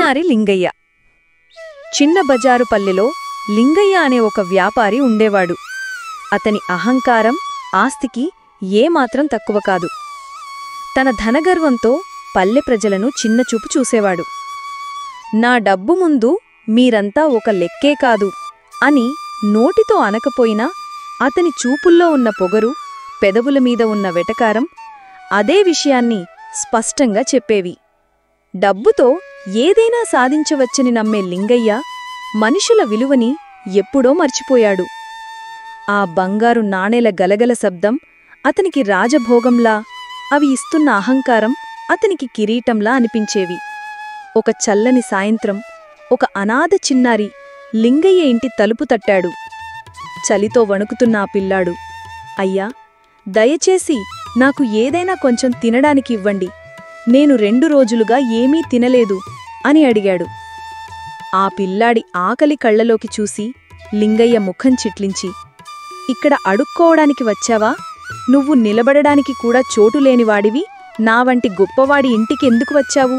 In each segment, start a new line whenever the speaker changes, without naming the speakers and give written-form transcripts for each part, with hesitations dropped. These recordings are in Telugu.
చిన్నారి లింగయ్య. చిన్న బజారు పల్లెలో లింగయ్య అనే ఒక వ్యాపారి ఉండేవాడు. అతని అహంకారం, ఆస్తికి ఏమాత్రం తక్కువ కాదు. తన ధనగర్వంతో పల్లె ప్రజలను చిన్నచూపు చూసేవాడు. నా డబ్బు ముందు మీరంతా ఒక లెక్కే కాదు అని నోటితో అనకపోయినా అతని చూపుల్లో ఉన్న పొగరు, పెదవుల మీద ఉన్న వెటకారం అదే విషయాన్ని స్పష్టంగా చెప్పేవి. డబ్బుతో ఏదైనా సాధించవచ్చని నమ్మే లింగయ్య మనుషుల విలువని ఎప్పుడో మర్చిపోయాడు. ఆ బంగారు నాణేల గలగల శబ్దం అతనికి రాజభోగంలా, అవి ఇస్తున్న అహంకారం అతనికి కిరీటంలా అనిపించేవి. ఒక చల్లని సాయంత్రం ఒక అనాథ చిన్నారి లింగయ్య ఇంటి తలుపు తట్టాడు. చలితో వణుకుతున్న ఆ పిల్లాడు, అయ్యా, దయచేసి నాకు ఏదైనా కొంచెం తినడానికి ఇవ్వండి, నేను 2 రోజులుగా ఏమీ తినలేదు అని అడిగాడు. ఆ పిల్లాడి ఆకలి కళ్లలోకి చూసి లింగయ్య ముఖం చిట్లించి, ఇక్కడ అడుక్కోవడానికి వచ్చావా? నువ్వు నిలబడడానికి కూడా చోటులేనివాడివి నా వంటి గొప్పవాడి ఇంటికెందుకు వచ్చావు?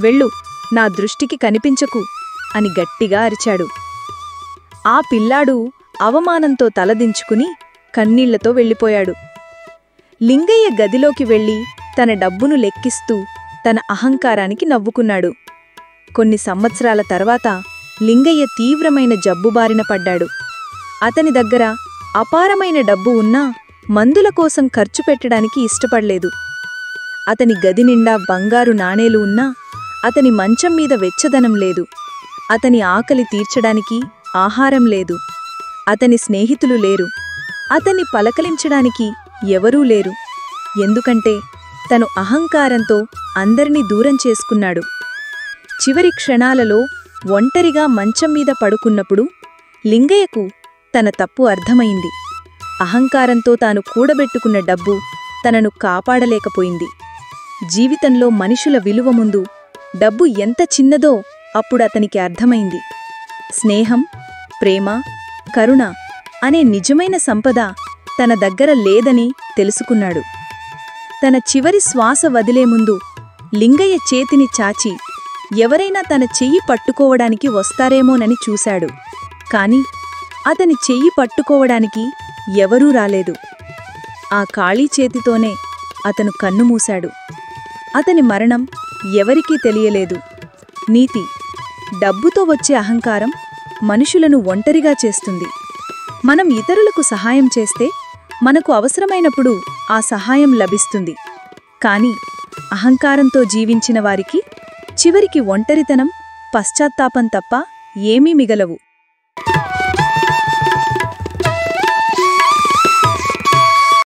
వెళ్ళు, నా దృష్టికి కనిపించకు అని గట్టిగా అరిచాడు. ఆ పిల్లాడు అవమానంతో తలదించుకుని కన్నీళ్లతో వెళ్ళిపోయాడు. లింగయ్య గదిలోకి వెళ్ళి తన డబ్బును లెక్కిస్తూ తన అహంకారానికి నవ్వుకున్నాడు. కొన్ని సంవత్సరాల తర్వాత లింగయ్య తీవ్రమైన జబ్బుబారిన పడ్డాడు. అతని దగ్గర అపారమైన డబ్బు ఉన్నా మందుల కోసం ఖర్చు పెట్టడానికి ఇష్టపడలేదు. అతని గది నిండా బంగారు నాణేలు ఉన్నా అతని మంచం మీద వెచ్చదనం లేదు. అతని ఆకలి తీర్చడానికి ఆహారం లేదు. అతని స్నేహితులు లేరు. అతన్ని పలకలించడానికి ఎవరూ లేరు. ఎందుకంటే తను అహంకారంతో అందరినీ దూరం చేసుకున్నాడు. చివరి క్షణాలలో ఒంటరిగా మంచం మీద పడుకున్నప్పుడు లింగయ్యకు తన తప్పు అర్థమైంది. అహంకారంతో తాను కూడబెట్టుకున్న డబ్బు తనను కాపాడలేకపోయింది. జీవితంలో మనుషుల విలువ ముందు డబ్బు ఎంత చిన్నదో అప్పుడతనికి అర్థమైంది. స్నేహం, ప్రేమ, కరుణ అనే నిజమైన సంపద తన దగ్గర లేదని తెలుసుకున్నాడు. తన చివరి శ్వాస వదిలే ముందు లింగయ్య చేతిని చాచి ఎవరైనా తన చెయ్యి పట్టుకోవడానికి వస్తారేమోనని చూశాడు. కాని అతని చెయ్యి పట్టుకోవడానికి ఎవరూ రాలేదు. ఆ ఖాళీ చేతితోనే అతను కన్నుమూశాడు. అతని మరణం ఎవరికీ తెలియలేదు. నీతి: డబ్బుతో వచ్చే అహంకారం మనుషులను ఒంటరిగా చేస్తుంది. మనం ఇతరులకు సహాయం చేస్తే మనకు అవసరమైనప్పుడు ఆ సహాయం లభిస్తుంది. కాని అహంకారంతో జీవించిన వారికి చివరికి ఒంటరితనం, పశ్చాత్తాపం తప్ప ఏమీ మిగలవు.